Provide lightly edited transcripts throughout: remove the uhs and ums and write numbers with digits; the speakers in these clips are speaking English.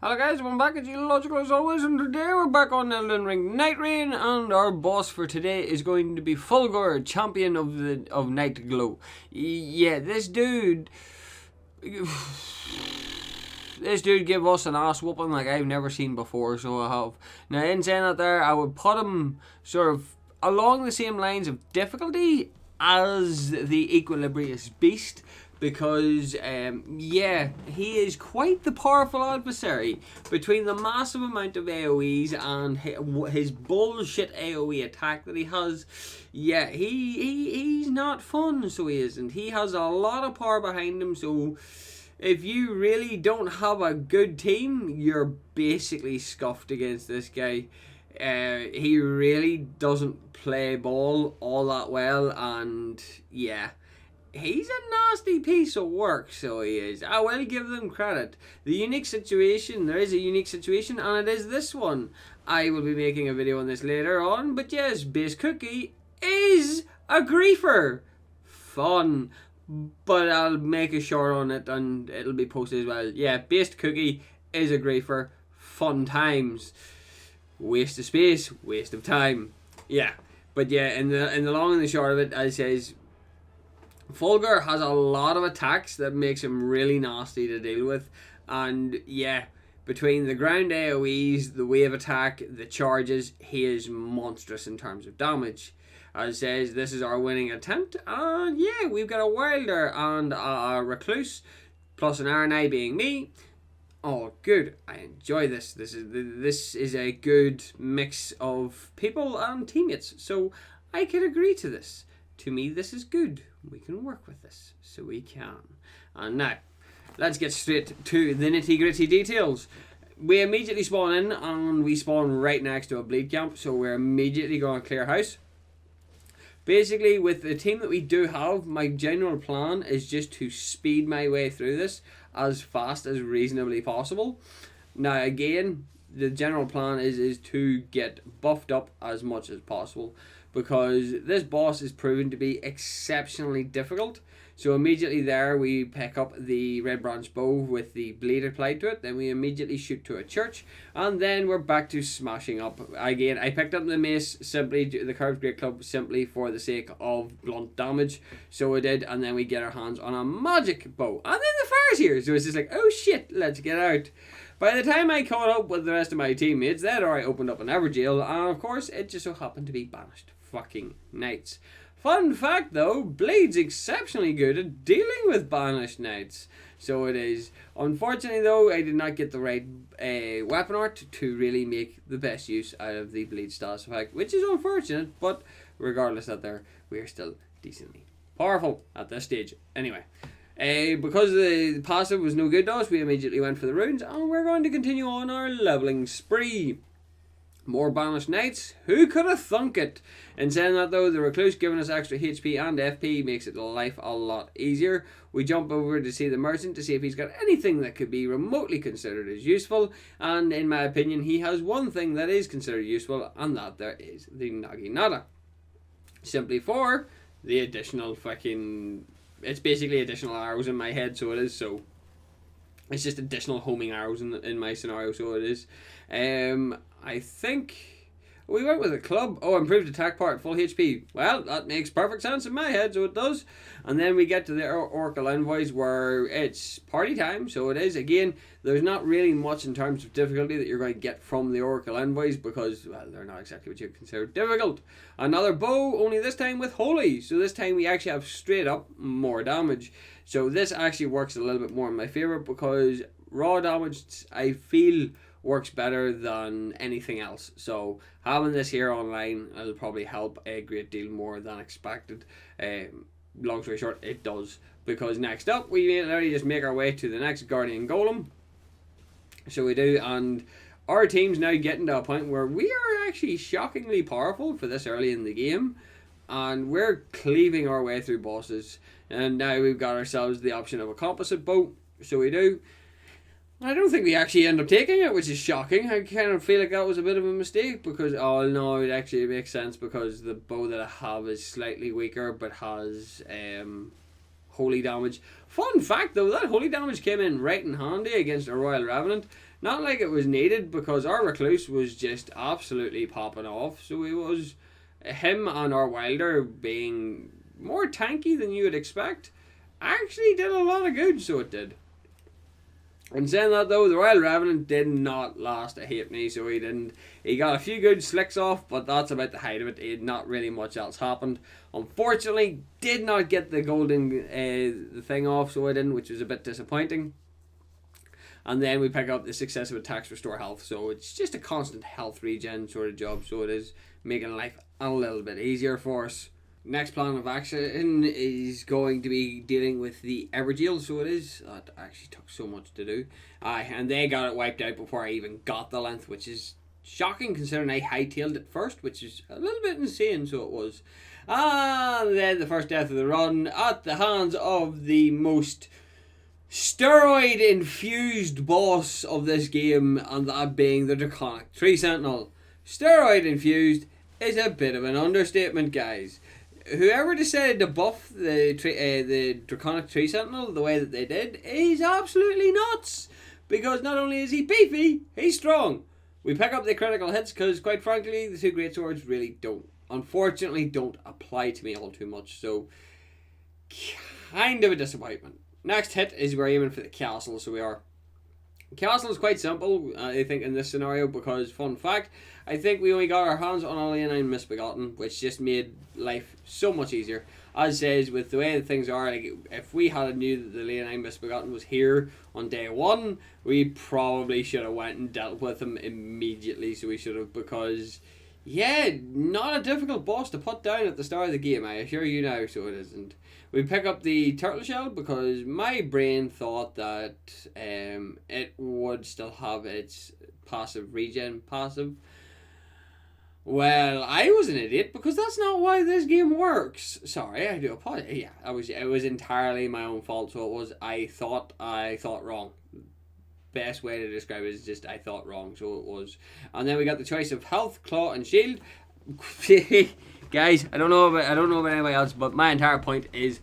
Hello guys, welcome back. It's Logical as always, and today we're back on Elden Ring Nightreign, and our boss for today is going to be Fulghor, champion of Nightglow. Yeah, this dude gave us an ass whooping like I've never seen before, so I have. Now in saying that there, I would put him sort of along the same lines of difficulty as the Equilibrious Beast, because he is quite the powerful adversary. Between the massive amount of AoEs and his bullshit AoE attack that he has, he's not fun, so he isn't. He has a lot of power behind him, so if you really don't have a good team, you're basically scuffed against this guy. He really doesn't play ball all that well, and he's a nasty piece of work, so he is. I will give them credit. There is a unique situation, and it is this one. I will be making a video on this later on, but yes, Base Cookie is a griefer. Fun. But I'll make a short on it, and it'll be posted as well. Yeah, Base Cookie is a griefer. Fun times. Waste of space, waste of time. Yeah. But yeah, in the long and the short of it, as it says, Fulghor has a lot of attacks that makes him really nasty to deal with, and between the ground AoEs, the wave attack, the charges, he is monstrous in terms of damage. As it says, this is our winning attempt, and we've got a Wilder and a Recluse, plus an RNI being me. Oh, good. I enjoy this. This is a good mix of people and teammates, so I can agree to this. To me, this is good. We can work with this, so we can. And now, let's get straight to the nitty-gritty details. We immediately spawn in, and we spawn right next to a bleed camp, so we're immediately going to clear house. Basically, with the team that we do have, my general plan is just to speed my way through this as fast as reasonably possible. Now, again, the general plan is to get buffed up as much as possible, because this boss is proven to be exceptionally difficult. So immediately there we pick up the red branch bow with the bleed applied to it, then we immediately shoot to a church, and then we're back to smashing up. Again, I picked up the mace, the curved great club, simply for the sake of blunt damage, so we did, and then we get our hands on a magic bow, and then the fire's here, so it's just like, oh shit, let's get out. By the time I caught up with the rest of my teammates, they'd already opened up an Everjail, and of course it just so happened to be banished fucking knights. Fun fact though, Bleed's exceptionally good at dealing with banished knights. So it is. Unfortunately though, I did not get the right weapon art to really make the best use out of the Bleed status effect, which is unfortunate, but regardless of that we are still decently powerful at this stage. Anyway, because the passive was no good to us, we immediately went for the runes, and we're going to continue on our leveling spree. More banished knights, who could have thunk it? In saying that though, the Recluse giving us extra HP and FP makes it life a lot easier. We jump over to see the Merchant to see if he's got anything that could be remotely considered as useful, and in my opinion he has one thing that is considered useful, and that there is the Naginata. Simply for the additional fucking, it's basically additional arrows in my head, so it is, so it's just additional homing arrows in my scenario, so it is. I think we went with a club. Oh, improved attack part, full HP. Well, that makes perfect sense in my head, so it does. And then we get to the Oracle Envoys, where it's party time, so it is. Again, there's not really much in terms of difficulty that you're going to get from the Oracle Envoys, because, well, they're not exactly what you consider difficult. Another bow, only this time with Holy. So this time we actually have straight up more damage. So this actually works a little bit more in my favour, because raw damage, I feel, works better than anything else. So having this here online will probably help a great deal more than expected. Long story short, it does, because next up we literally just make our way to the next Guardian Golem. So we do, and our team's now getting to a point where we are actually shockingly powerful for this early in the game, and we're cleaving our way through bosses. And now we've got ourselves the option of a composite bow, so we do. I don't think we actually end up taking it, which is shocking. I kind of feel like that was a bit of a mistake, because, oh no, it actually makes sense, because the bow that I have is slightly weaker but has holy damage. Fun fact though, that holy damage came in right in handy against a Royal Revenant. not like it was needed, because our Recluse was just absolutely popping off. So it was him and our Wilder being more tanky than you would expect. Actually did a lot of good, so it did. And saying that though, the Royal Revenant did not last a halfpenny, so he didn't. He got a few good slicks off, but that's about the height of it. Not really much else happened. Unfortunately, did not get the golden the thing off, so I didn't, which was a bit disappointing. And then we pick up the successive attacks restore health, so it's just a constant health regen sort of job, so it is making life a little bit easier for us. Next plan of action is going to be dealing with the Evergeel, so it is. That actually took so much to do. And they got it wiped out before I even got the length, which is shocking considering I hightailed it first, which is a little bit insane, so it was. And then the first death of the run at the hands of the most steroid-infused boss of this game, and that being the Draconic Tree Sentinel. Steroid-infused is a bit of an understatement, guys. Whoever decided to buff the Draconic Tree Sentinel the way that they did is absolutely nuts. Because not only is he beefy, he's strong. We pick up the critical hits because, quite frankly, the two greatswords really unfortunately don't apply to me all too much. So, kind of a disappointment. Next hit is we're aiming for the castle, so we are. Castle is quite simple, I think, in this scenario, because, fun fact, I think we only got our hands on a Leonine Misbegotten, which just made life so much easier. As says, with the way that things are, like, if we had knew that the Leonine Misbegotten was here on day one, we probably should have went and dealt with him immediately, so we should have, because, yeah, not a difficult boss to put down at the start of the game, I assure you now, so it isn't. We pick up the turtle shell because my brain thought that it would still have its passive regen passive. Well, I was an idiot because that's not why this game works. Sorry, I do apologize. Yeah, it was entirely my own fault. So it was I thought wrong. Best way to describe it is just I thought wrong. So it was, and then we got the choice of health, claw, and shield. Guys, I don't know about anybody else, but my entire point is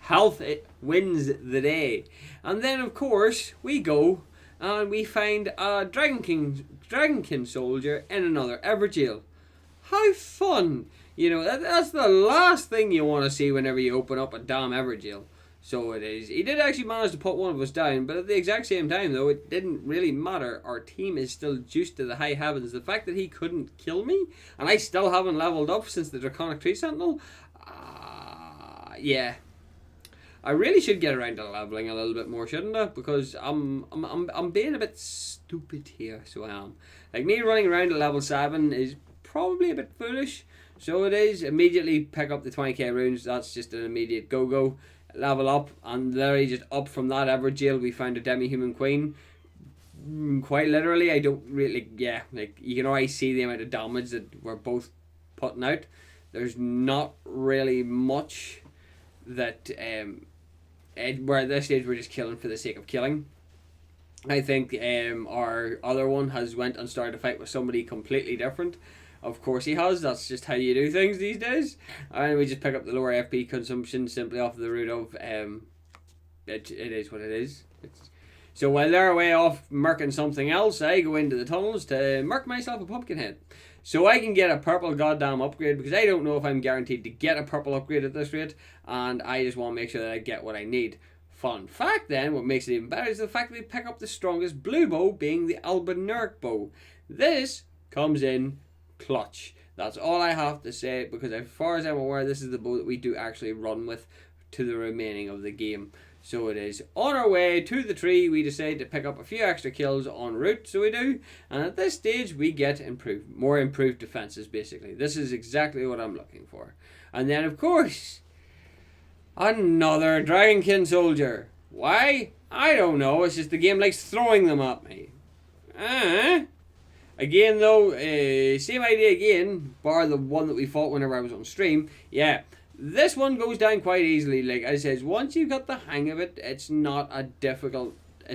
health, it wins the day. And then of course we go and we find a Dragonkin soldier in another Evergeel. How fun! You know, that's the last thing you want to see whenever you open up a damn Evergeel. So it is. He did actually manage to put one of us down, but at the exact same time, though, it didn't really matter. Our team is still juiced to the high heavens. The fact that he couldn't kill me, and I still haven't leveled up since the Draconic Tree Sentinel, yeah. I really should get around to leveling a little bit more, shouldn't I? Because I'm being a bit stupid here, so I am. Like, me running around at level 7 is probably a bit foolish. So it is. Immediately pick up the 20k runes. That's just an immediate go-go. Level up, and literally just up from that Evergeel we found a demi-human queen. Quite literally, I don't really, yeah, like, you can already see the amount of damage that we're both putting out. There's not really much that where at this stage we're just killing for the sake of killing. I think our other one has went and started a fight with somebody completely different. Of course he has, that's just how you do things these days. And we just pick up the lower FP consumption simply off the root of it is what it is. So while they're away off murking something else, I go into the tunnels to murk myself a pumpkin head. So I can get a purple goddamn upgrade, because I don't know if I'm guaranteed to get a purple upgrade at this rate, and I just want to make sure that I get what I need. Fun fact then, what makes it even better is the fact that we pick up the strongest blue bow, being the Albinauric bow. This comes in clutch. That's all I have to say, because as far as I'm aware, this is the bow that we do actually run with to the remaining of the game. So it is. On our way to the tree, we decide to pick up a few extra kills en route, so we do. And at this stage, we get more improved defenses, basically. This is exactly what I'm looking for. And then, of course, another Dragonkin soldier. Why? I don't know. It's just the game likes throwing them at me. Again, though, same idea again, bar the one that we fought whenever I was on stream. Yeah. This one goes down quite easily. Like I said, once you've got the hang of it, it's not a difficult.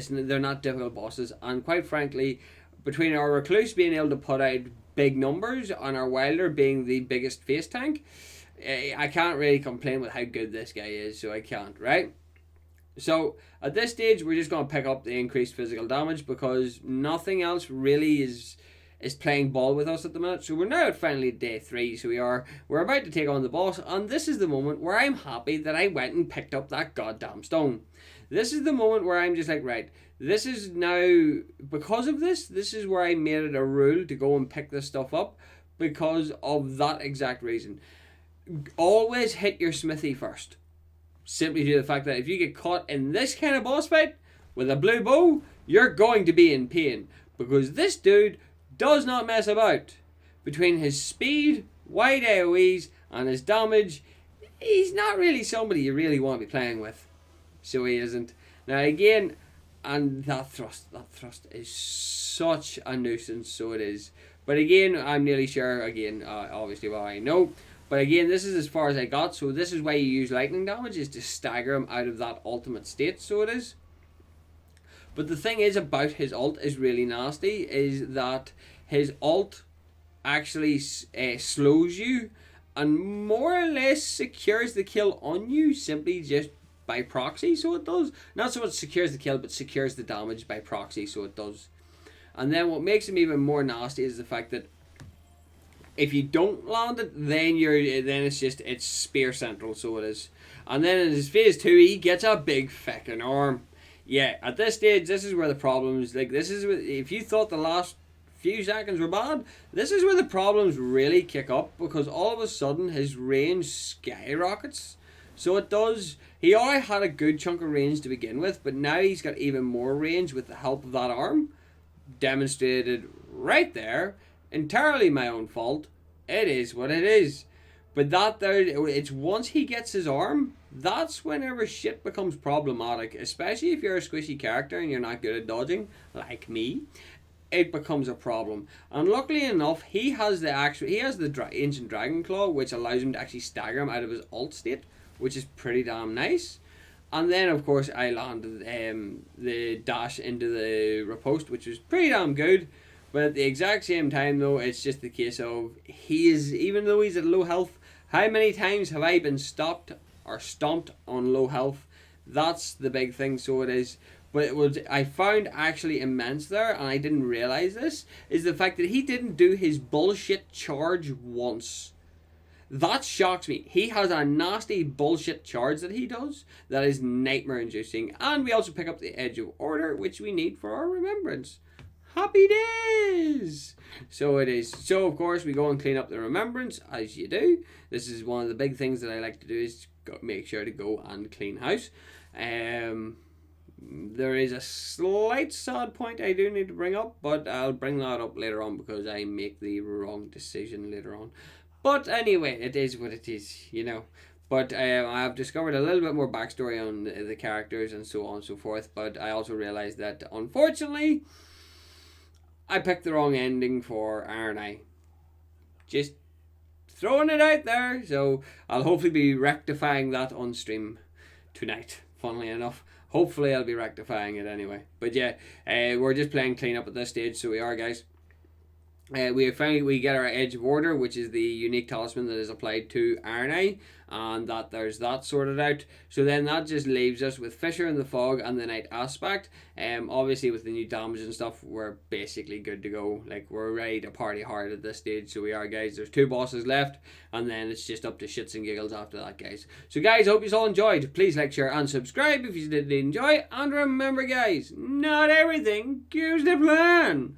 They're not difficult bosses, and quite frankly, between our Recluse being able to put out big numbers and our Wilder being the biggest face tank, I can't really complain with how good this guy is. So I can't, right? So at this stage, we're just going to pick up the increased physical damage because nothing else really is playing ball with us at the minute. So we're now at finally day 3. So we're about to take on the boss, and this is the moment where I'm happy that I went and picked up that goddamn stone. This is the moment where I'm just like, right, this is now, because of this is where I made it a rule to go and pick this stuff up because of that exact reason. Always hit your smithy first. Simply due to the fact that if you get caught in this kind of boss fight with a blue bow, you're going to be in pain. Because this dude does not mess about. Between his speed, wide AoEs, and his damage, he's not really somebody you really want to be playing with. So he isn't. Now again, and that thrust is such a nuisance, so it is. But again, I'm nearly sure, again, obviously what I know. But again, this is as far as I got, so this is why you use lightning damage, is to stagger him out of that ultimate state, so it is. But the thing is about his ult is really nasty, is that his ult actually slows you and more or less secures the kill on you simply just by proxy, so it does. Not so much secures the kill, but secures the damage by proxy, so it does. And then what makes him even more nasty is the fact that if you don't land it, then it's spear central, so it is. And then in his phase 2, he gets a big fucking arm. Yeah, at this stage, this is where the problems, like, this is, if you thought the last few seconds were bad, this is where the problems really kick up, because all of a sudden his range skyrockets. So it does. He already had a good chunk of range to begin with, but now he's got even more range with the help of that arm. Demonstrated right there. Entirely my own fault. It is what it is. But it's once he gets his arm, that's whenever shit becomes problematic. Especially if you're a squishy character and you're not good at dodging, like me. It becomes a problem. And luckily enough, he has the ancient dragon claw, which allows him to actually stagger him out of his ult state, which is pretty damn nice. And then of course I landed the dash into the riposte, which was pretty damn good. But at the exact same time though, it's just the case of even though he's at low health, how many times have I been stopped or stomped on low health? That's the big thing, so it is. But I found actually immense there, and I didn't realise this, is the fact that he didn't do his bullshit charge once. That shocks me. He has a nasty bullshit charge that he does that is nightmare inducing. And we also pick up the Edge of Order, which we need for our remembrance. Happy days! So it is. So of course we go and clean up the remembrance, as you do. This is one of the big things that I like to do, is make sure to go and clean house. There is a slight sad point I do need to bring up, but I'll bring that up later on because I make the wrong decision later on. But anyway, it is what it is, you know. But I've discovered a little bit more backstory on the characters and so on and so forth. But I also realised that, unfortunately, I picked the wrong ending for Iron Eye. Just throwing it out there. So I'll hopefully be rectifying that on stream tonight, funnily enough. Hopefully I'll be rectifying it anyway. But yeah, we're just playing clean up at this stage, so we are, guys. We get our Edge of Order, which is the unique talisman that is applied to Iron Eye, and there's that sorted out. So then that just leaves us with Fissure in the Fog and the Night Aspect. Obviously with the new damage and stuff, we're basically good to go. Like, we're ready to party hard at this stage, so we are, guys. There's 2 bosses left, and then it's just up to shits and giggles after that, guys. So guys, hope you all enjoyed. Please like, share, and subscribe if you did enjoy. And remember, guys, not everything goes to plan.